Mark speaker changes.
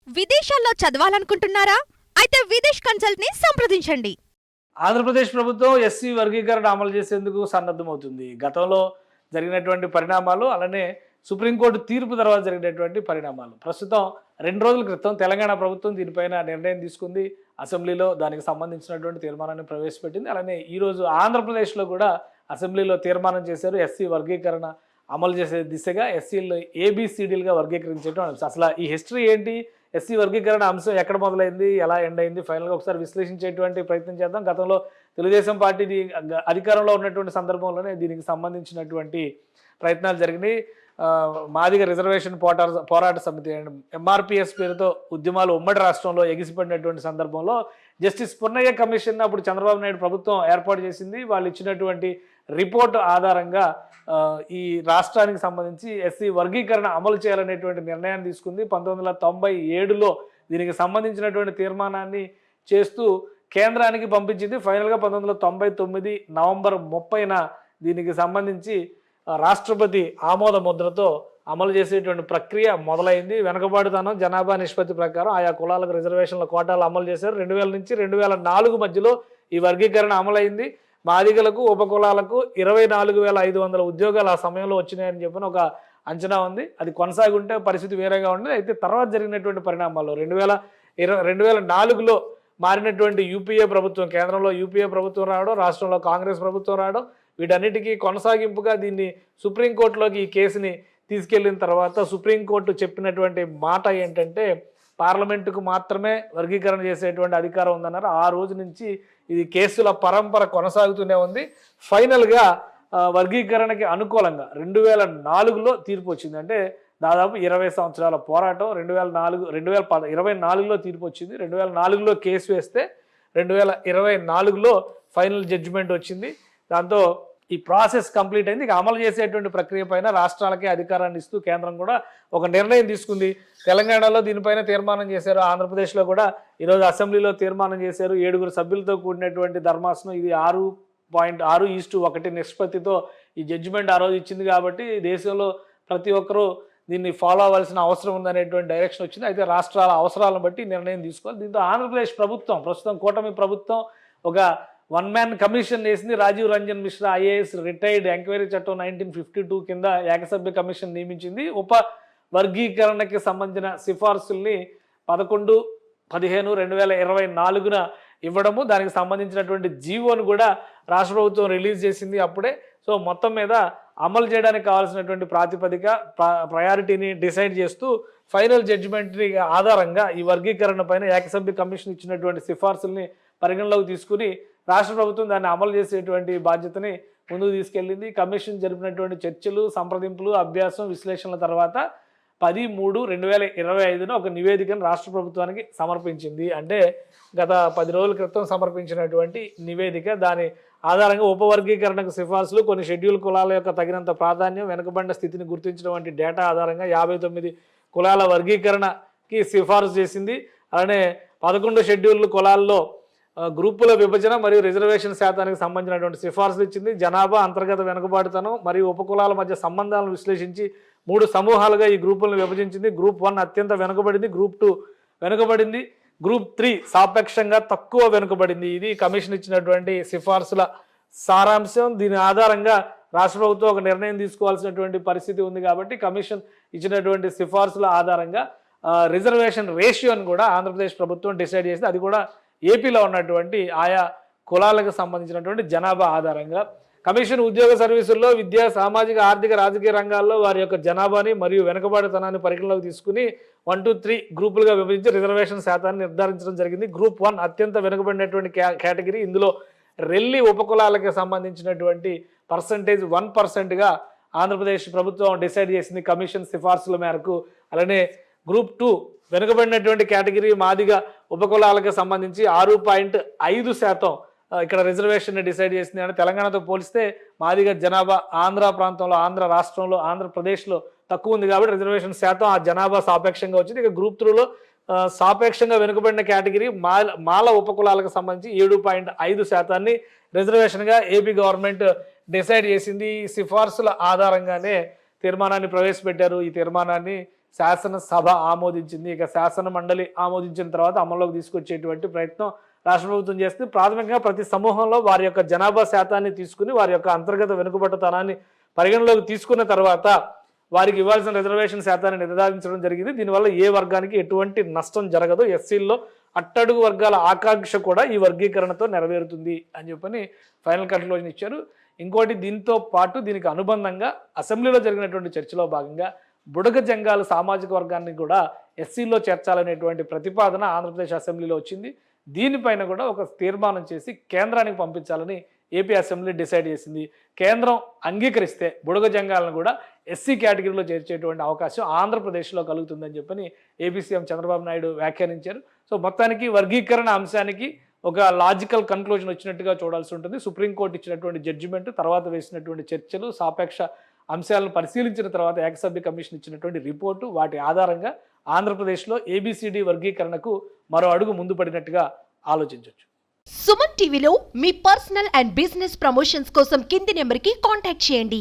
Speaker 1: విదేశాల్లో చదవాలనుకుంటున్నారా? అయితే విదేశ్ కన్సల్ట్‌ని సంప్రదించండి.
Speaker 2: ఆంధ్రప్రదేశ్ ప్రభుత్వం ఎస్సీ వర్గీకరణ అమలు చేసేందుకు సన్నద్ధమవుతుంది. గతంలో జరిగినటువంటి పరిణామాలు, అలానే సుప్రీంకోర్టు తీర్పు తర్వాత జరిగినటువంటి పరిణామాలు. ప్రస్తుతం 2 రోజుల క్రితం తెలంగాణ ప్రభుత్వం దీనిపైన నిర్ణయం తీసుకుంది. అసెంబ్లీలో దానికి సంబంధించినటువంటి తీర్మానాన్ని ప్రవేశపెట్టింది. అలానే ఈరోజు ఆంధ్రప్రదేశ్లో కూడా అసెంబ్లీలో తీర్మానం చేశారు. ఎస్సీ వర్గీకరణ అమలు చేసే దిశగా ఎస్సీలు ఏబిసిడీలుగా వర్గీకరించడం. అసలు ఈ హిస్టరీ ఏంటి? ఎస్సీ వర్గీకరణ అంశం ఎక్కడ మొదలైంది, ఎలా ఎండ్ అయింది, ఫైనల్గా ఒకసారి విశ్లేషించేటువంటి ప్రయత్నం చేద్దాం. గతంలో తెలుగుదేశం పార్టీ అధికారంలో ఉన్నటువంటి సందర్భంలోనే దీనికి సంబంధించినటువంటి ప్రయత్నాలు జరిగినాయి. మాదిగ రిజర్వేషన్ పోరాట సమితి ఎంఆర్పిఎస్ పేరుతో ఉద్యమాలు ఉమ్మడి రాష్ట్రంలో ఎగిసిపడినటువంటి సందర్భంలో జస్టిస్ పున్నయ్య కమిషన్ అప్పుడు చంద్రబాబు నాయుడు ప్రభుత్వం ఏర్పాటు చేసింది. వాళ్ళు ఇచ్చినటువంటి రిపోర్టు ఆధారంగా ఈ రాష్ట్రానికి సంబంధించి ఎస్సీ వర్గీకరణ అమలు చేయాలనేటువంటి నిర్ణయాన్ని తీసుకుంది. 1997లో దీనికి సంబంధించినటువంటి తీర్మానాన్ని చేస్తూ కేంద్రానికి పంపించింది. ఫైనల్గా 1999 నవంబర్ 30న దీనికి సంబంధించి రాష్ట్రపతి ఆమోద ముద్రతో అమలు చేసేటువంటి ప్రక్రియ మొదలైంది. వెనకబాటుతనం జనాభా నిష్పత్తి ప్రకారం ఆయా కులాలకు రిజర్వేషన్ల కోటాలు అమలు చేశారు. 2000 నుంచి 2004 మధ్యలో ఈ వర్గీకరణ అమలైంది. మాదిగలకు ఉపకులాలకు 24,500 ఉద్యోగాలు ఆ సమయంలో వచ్చినాయని చెప్పిన ఒక అంచనా ఉంది. అది కొనసాగుంటే పరిస్థితి వేరేగా ఉండేది. అయితే తర్వాత జరిగినటువంటి పరిణామాల్లో 2004లో మారినటువంటి యూపీఏ ప్రభుత్వం, కేంద్రంలో యూపీఏ ప్రభుత్వం రావడం, రాష్ట్రంలో కాంగ్రెస్ ప్రభుత్వం రావడం, వీటన్నిటికీ కొనసాగింపుగా దీన్ని సుప్రీంకోర్టులోకి ఈ కేసుని తీసుకెళ్లిన తర్వాత సుప్రీంకోర్టు చెప్పినటువంటి మాట ఏంటంటే పార్లమెంటుకు మాత్రమే వర్గీకరణ చేసేటువంటి అధికారం ఉందన్నారు. ఆ రోజు నుంచి ఇది కేసుల పరంపర కొనసాగుతూనే ఉంది. ఫైనల్గా వర్గీకరణకి అనుకూలంగా 2004లో తీర్పు వచ్చింది. అంటే దాదాపు 20 సంవత్సరాల పోరాటం. 2024లో తీర్పు వచ్చింది. 2004లో కేసు వేస్తే 2024లో ఫైనల్ జడ్జిమెంట్ వచ్చింది. దాంతో ఈ ప్రాసెస్ కంప్లీట్ అయింది. ఇక అమలు చేసేటువంటి ప్రక్రియ పైన రాష్ట్రాలకే అధికారాన్ని ఇస్తూ కేంద్రం కూడా ఒక నిర్ణయం తీసుకుంది. తెలంగాణలో దీనిపైన తీర్మానం చేశారు. ఆంధ్రప్రదేశ్లో కూడా ఈరోజు అసెంబ్లీలో తీర్మానం చేశారు. 7 సభ్యులతో కూడినటువంటి ధర్మాసనం ఇది 6:6:1 నిష్పత్తితో ఈ జడ్జిమెంట్ ఆ రోజు ఇచ్చింది. కాబట్టి దేశంలో ప్రతి ఒక్కరూ దీన్ని ఫాలో అవ్వాల్సిన అవసరం ఉందనేటువంటి డైరెక్షన్ వచ్చింది. అయితే రాష్ట్రాల అవసరాలను బట్టి నిర్ణయం తీసుకోవాలి. దీంతో ఆంధ్రప్రదేశ్ ప్రభుత్వం, ప్రస్తుతం కూటమి ప్రభుత్వం, ఒక 1 మ్యాన్ కమిషన్ వేసింది. Rajiv Ranjan Mishra IAS retired enquiry చట్టం 1952 కింద ఏకసభ్య కమిషన్ నియమించింది. ఉప వర్గీకరణకి సంబంధించిన సిఫార్సుల్ని 11/15/2024న ఇవ్వడము, దానికి సంబంధించినటువంటి జీవోను కూడా రాష్ట్ర ప్రభుత్వం రిలీజ్ చేసింది అప్పుడే. సో మొత్తం మీద అమలు చేయడానికి కావాల్సినటువంటి ప్రాతిపదిక ప్రయారిటీని డిసైడ్ చేస్తూ ఫైనల్ జడ్జిమెంట్ని ఆధారంగా ఈ వర్గీకరణ పైన ఏకసభ్య కమిషన్ ఇచ్చినటువంటి సిఫార్సుల్ని పరిగణలోకి తీసుకుని రాష్ట్ర ప్రభుత్వం దాన్ని అమలు చేసేటువంటి బాధ్యతని ముందుకు తీసుకెళ్ళింది. కమిషన్ జరిపినటువంటి చర్చలు, సంప్రదింపులు, అభ్యాసం, విశ్లేషణల తర్వాత 10/3/2025న ఒక నివేదికను రాష్ట్ర ప్రభుత్వానికి సమర్పించింది. అంటే గత 10 రోజుల క్రితం సమర్పించినటువంటి నివేదిక. దాని ఆధారంగా ఉపవర్గీకరణకు సిఫార్సులు, కొన్ని షెడ్యూల్ కులాల యొక్క తగినంత ప్రాధాన్యం, వెనుకబడిన స్థితిని గుర్తించడం వంటి డేటా ఆధారంగా 59 కులాల వర్గీకరణకి సిఫార్సు చేసింది. అలానే 11 షెడ్యూల్ కులాల్లో గ్రూపుల విభజన మరియు రిజర్వేషన్ శాతానికి సంబంధించినటువంటి సిఫార్సులు ఇచ్చింది. జనాభా, అంతర్గత వెనుకబాటుతనం మరియు ఉపకులాల మధ్య సంబంధాలను విశ్లేషించి 3 సమూహాలుగా ఈ గ్రూపులను విభజించింది. గ్రూప్ 1 అత్యంత వెనుకబడింది, గ్రూప్ 2 వెనుకబడింది, గ్రూప్ 3 సాపేక్షంగా తక్కువ వెనుకబడింది. ఇది కమిషన్ ఇచ్చినటువంటి సిఫార్సుల సారాంశం. దీని ఆధారంగా రాష్ట్ర ప్రభుత్వం ఒక నిర్ణయం తీసుకోవాల్సినటువంటి పరిస్థితి ఉంది. కాబట్టి కమిషన్ ఇచ్చినటువంటి సిఫార్సుల ఆధారంగా రిజర్వేషన్ రేషియోని కూడా ఆంధ్రప్రదేశ్ ప్రభుత్వం డిసైడ్ చేసింది. అది కూడా ఏపీలో ఉన్నటువంటి ఆయా కులాలకు సంబంధించినటువంటి జనాభా ఆధారంగా. కమిషన్ ఉద్యోగ సర్వీసుల్లో విద్యా, సామాజిక, ఆర్థిక, రాజకీయ రంగాల్లో వారి యొక్క జనాభాని మరియు వెనుకబాటుతనాన్ని పరిగణలోకి తీసుకుని 1, 2, 3 గ్రూపులుగా విభజించి రిజర్వేషన్ శాతాన్ని నిర్ధారించడం జరిగింది. గ్రూప్ 1 అత్యంత వెనుకబడినటువంటి కేటగిరీ. ఇందులో రెల్లి ఉపకులాలకు సంబంధించినటువంటి పర్సంటేజ్ 1%గా ఆంధ్రప్రదేశ్ ప్రభుత్వం డిసైడ్ చేసింది కమిషన్ సిఫార్సుల మేరకు. అలానే గ్రూప్ 2 వెనుకబడినటువంటి కేటగిరీ మాదిగ ఉపకులాలకు సంబంధించి 6.5% ఇక్కడ రిజర్వేషన్ డిసైడ్ చేసింది. అంటే తెలంగాణతో పోలిస్తే మాదిగ జనాభా ఆంధ్ర ప్రాంతంలో, ఆంధ్ర రాష్ట్రంలో, ఆంధ్రప్రదేశ్లో తక్కువ ఉంది. కాబట్టి రిజర్వేషన్ శాతం ఆ జనాభా సాపేక్షంగా వచ్చింది. ఇక గ్రూప్ 3లో సాపేక్షంగా వెనుకబడిన కేటగిరీ మాల ఉపకులాలకు సంబంధించి 7.5% రిజర్వేషన్గా ఏపీ గవర్నమెంట్ డిసైడ్ చేసింది. ఈ సిఫార్సుల ఆధారంగానే తీర్మానాన్ని ప్రవేశపెట్టారు. ఈ తీర్మానాన్ని శాసనసభ ఆమోదించింది. ఇక శాసన మండలి ఆమోదించిన తర్వాత అమల్లోకి తీసుకొచ్చేటువంటి ప్రయత్నం రాష్ట్ర ప్రభుత్వం చేస్తుంది. ప్రాథమికంగా ప్రతి సమూహంలో వారి యొక్క జనాభా శాతాన్ని తీసుకుని వారి యొక్క అంతర్గత వెనుకబట్టతనాన్ని పరిగణలోకి తీసుకున్న తర్వాత వారికి ఇవ్వాల్సిన రిజర్వేషన్ శాతాన్ని నిర్ధారించడం జరిగింది. దీనివల్ల ఏ వర్గానికి ఎటువంటి నష్టం జరగదు. ఎస్సీల్లో అట్టడుగు వర్గాల ఆకాంక్ష కూడా ఈ వర్గీకరణతో నెరవేరుతుంది అని చెప్పని ఫైనల్ కన్క్లూజన్ ఇచ్చారు. ఇంకోటి దీంతో పాటు దీనికి అనుబంధంగా అసెంబ్లీలో జరిగినటువంటి చర్చలో భాగంగా బుడగ జంగాల సామాజిక వర్గాన్ని కూడా ఎస్సీలో చేర్చాలనేటువంటి ప్రతిపాదన ఆంధ్రప్రదేశ్ అసెంబ్లీలో వచ్చింది. దీనిపైన కూడా ఒక తీర్మానం చేసి కేంద్రానికి పంపించాలని ఏపీ అసెంబ్లీ డిసైడ్ చేసింది. కేంద్రం అంగీకరిస్తే బుడగ జంగాలను కూడా ఎస్సీ కేటగిరీలో చేర్చేటువంటి అవకాశం ఆంధ్రప్రదేశ్లో కలుగుతుందని చెప్పని ఏపీ సీఎం చంద్రబాబు నాయుడు వ్యాఖ్యానించారు. సో మొత్తానికి వర్గీకరణ అంశానికి ఒక లాజికల్ కన్క్లూజన్ వచ్చినట్టుగా చూడాల్సి ఉంటుంది. సుప్రీంకోర్టు ఇచ్చినటువంటి జడ్జిమెంట్, తర్వాత వేసినటువంటి చర్చలు, సాపేక్ష అంశాలను పరిశీలించిన తర్వాత ఏకసభ్య కమిషన్ ఇచ్చినటువంటి రిపోర్టు, వాటి ఆధారంగా ఆంధ్రప్రదేశ్లో ఏబిసిడి వర్గీకరణకు మరో అడుగు ముందు పడినట్టుగా ఆలోచించవచ్చు.
Speaker 3: సుమన్ టీవీలో మీ పర్సనల్ అండ్ బిజినెస్ ప్రమోషన్స్ కోసం కింది నెంబర్కి కాంటాక్ట్ చేయండి.